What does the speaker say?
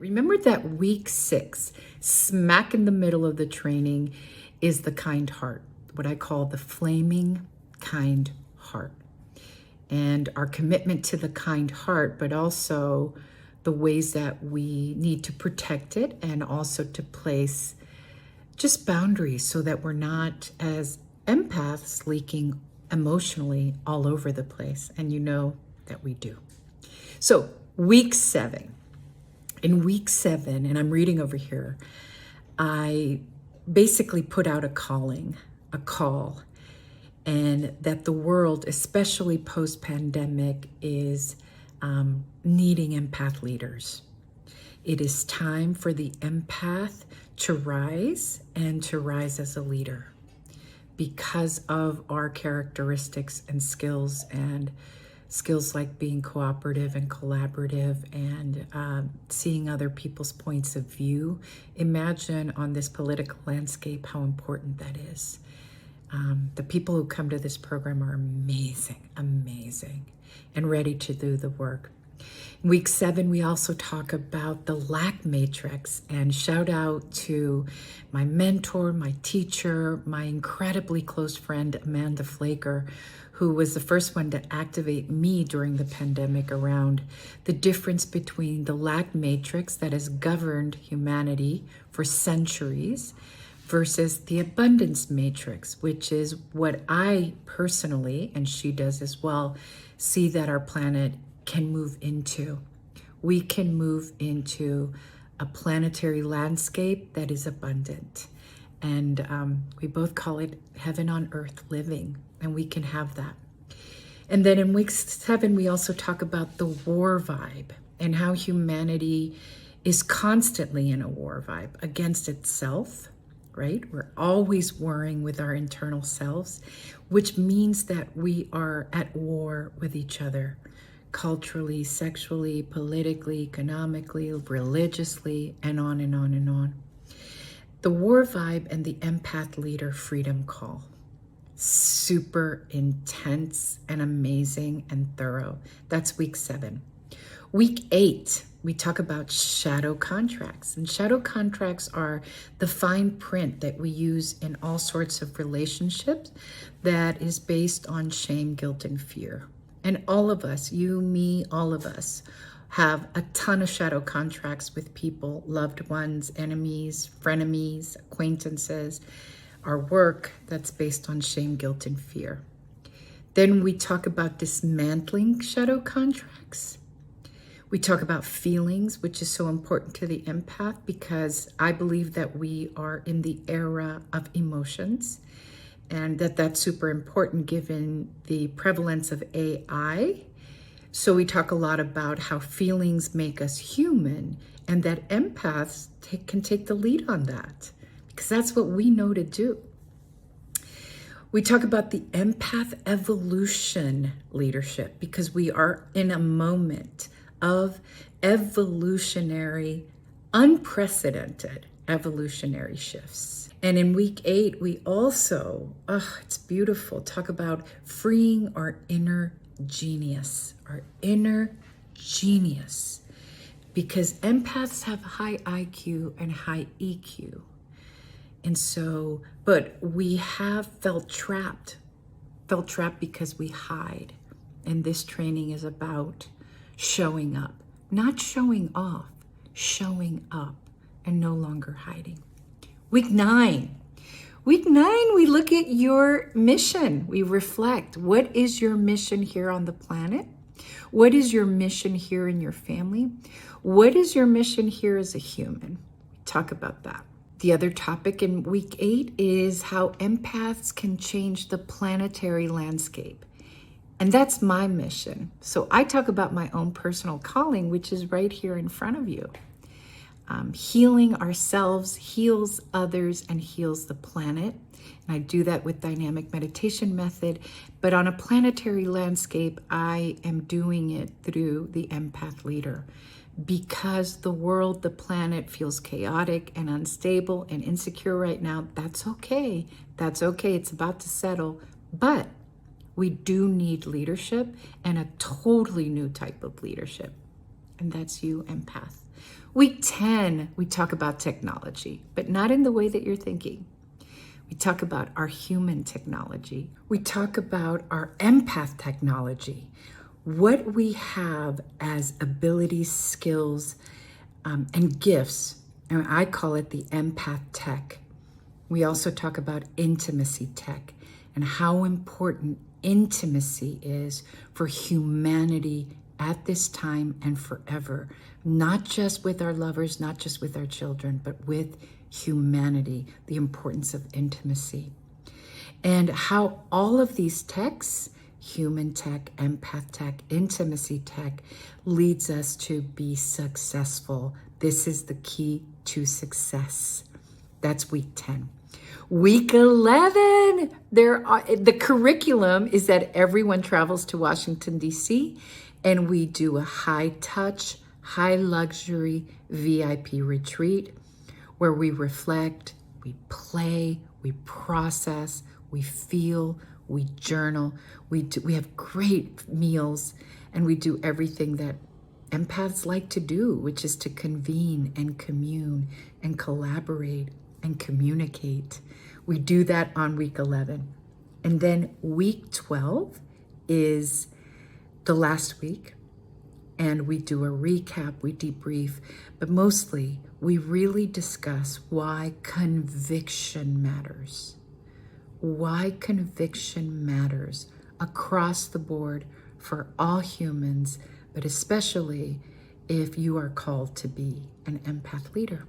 Remember that week 6, smack in the middle of the training, is the kind heart, what I call the flaming kind heart. And our commitment to the kind heart, but also the ways that we need to protect it and also to place just boundaries so that we're not, as empaths, leaking emotionally all over the place. And you know that we do. So week 7. In week 7, and I'm reading over here, I basically put out a call, and that the world, especially post-pandemic, is needing empath leaders. It is time for the empath to rise and to rise as a leader because of our characteristics and skills like being cooperative and collaborative and seeing other people's points of view. Imagine on this political landscape how important that is. The people who come to this program are amazing, and ready to do the work. In week 7, we also talk about the lack matrix, and shout out to my mentor, my teacher, my incredibly close friend, Amanda Flaker, who was the first one to activate me during the pandemic around the difference between the lack matrix that has governed humanity for centuries versus the abundance matrix, which is what I personally, and she does as well, see that our planet can move into. We can move into a planetary landscape that is abundant. And we both call it heaven on earth living, and we can have that. And then in week 7, we also talk about the war vibe and how humanity is constantly in a war vibe against itself, right? We're always warring with our internal selves, which means that we are at war with each other, culturally, sexually, politically, economically, religiously, and on and on and on. The war vibe and the empath leader freedom call. Super intense and amazing and thorough. That's week 7. Week 8, we talk about shadow contracts. And shadow contracts are the fine print that we use in all sorts of relationships that is based on shame, guilt, and fear. And all of us, you, me, all of us, have a ton of shadow contracts with people, loved ones, enemies, frenemies, acquaintances, our work that's based on shame, guilt, and fear. Then we talk about dismantling shadow contracts. We talk about feelings, which is so important to the empath because I believe that we are in the era of emotions and that's super important given the prevalence of AI. So we talk a lot about how feelings make us human and that empaths can take the lead on that because that's what we know to do. We talk about the empath evolution leadership because we are in a moment of evolutionary, unprecedented evolutionary shifts. And in week 8, we also, it's beautiful, talk about freeing our inner genius, because empaths have high IQ and high EQ. And so, but we have felt trapped because we hide. And this training is about showing up, not showing off, showing up and no longer hiding. Week 9, we look at your mission. We reflect. What is your mission here on the planet? What is your mission here in your family? What is your mission here as a human? Talk about that. The other topic in week 8 is how empaths can change the planetary landscape. And that's my mission. So I talk about my own personal calling, which is right here in front of you. Healing ourselves heals others and heals the planet. And I do that with dynamic meditation method. But on a planetary landscape, I am doing it through the empath leader. Because the world, the planet feels chaotic and unstable and insecure right now. That's okay. That's okay. It's about to settle. But we do need leadership and a totally new type of leadership. And that's you, empath. Week 10, we talk about technology, but not in the way that you're thinking. We talk about our human technology. We talk about our empath technology, what we have as abilities, skills, and gifts. And I call it the empath tech. We also talk about intimacy tech and how important intimacy is for humanity at this time and forever, not just with our lovers, not just with our children, but with humanity, the importance of intimacy. And how all of these techs, human tech, empath tech, intimacy tech, leads us to be successful. This is the key to success. That's week 10. Week 11, the curriculum is that everyone travels to Washington, D.C., and we do a high-touch, high-luxury VIP retreat where we reflect, we play, we process, we feel, we journal, we have great meals, and we do everything that empaths like to do, which is to convene and commune and collaborate and communicate. We do that on week 11. And then week 12 is the last week, and we do a recap, we debrief, but mostly we really discuss why conviction matters. Why conviction matters across the board for all humans, but especially if you are called to be an empath leader.